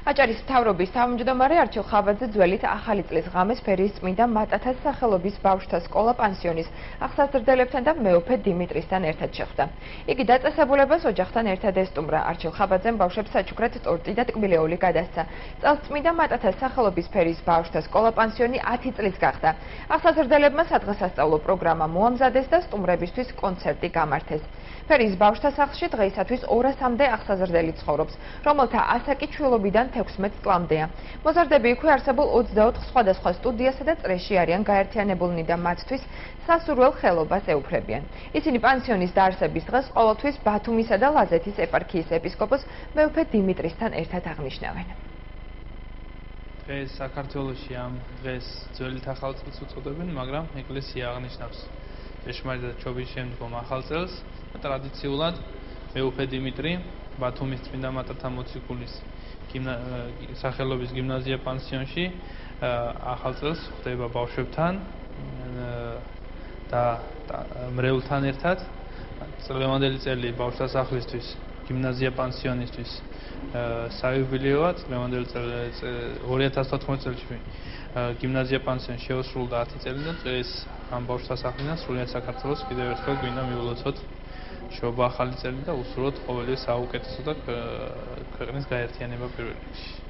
აჭარის მთავრობის თავმჯდომარე არჩილ ხაბაძე ძველით ახალი წლის ღამეს ფერიის წმინდა მატათას სახელობის ბავშვთა სკოლა-პანსიონის აღსაზრდელებთან და მეუფე დიმიტრისთან ერთად შეხვდა. იგი დაწესებულებას ოჯახთან ერთად ესტუმრა. არჩილ ხაბაძემ ბავშვებს საჩუქრად ტორტი და ტკბილეული გადასცა. წელს წმინდა მატათას სახელობის ფერიის ბავშვთა სკოლა-პანსიონი 10 წლის გახდა. აღსაზრდელებმა სადღესასწავლო პროგრამა მოამზადეს და სტუმრებისთვის კონცერტი გამართეს. ფერიის ბავშვთა სახლში დღეისათვის 200-მდე აღსაზრდელი ცხოვრობს, რომელთა ასაკი ჩვილობიდან 16 წლამდეა. მოზარდები იქვე არსებულ 24 სხვადასხვა სტუდიასა და წრეში არიან გაერთიანებულნი და მათთვის სასურველ ხელობას ეუფლებიან. ისინი პანსიონის დაარსების დღეს ყოველთვის ბათუმისა და ლაზეთის ეპარქიის ეპისკოპოს მეუფე დიმიტრისთან ერთად აღნიშნავენ. დღეს საქართველოში ამ დღეს ძველი ახალ წელს უწოდებენ, მაგრამ ეკლესია აღნიშნავს ჭეშმარიტად ჩობის შემდგომ ახალ წელს. ტრადიციულად მეუფე დიმიტრი ბათუმის წმინდა მატათა მოციქულის სახელობის გიმნაზია პანსიონში ახალ წელს ხვდება ბავშვებთან და მრევლთან ერთად. წლევანდელი წელი ბავშვთა სახლისთვის, გიმნაზია პანსიონისთვის საიუბილეოა. წლევანდელი წელი 2014 წელს გიმნაზია პანსიონი შეუსრულდა 10 წელი და დღეს ამ ბავშვთა სახლიდან სრულიად საქართველოს კიდევ ერთხელ გვინდა მიულოცოთ შობა ახალი წელი და უსურვოთ ყოველივე საუკეთესო და ქვეყნის გაერთიანება პირველ რიგში.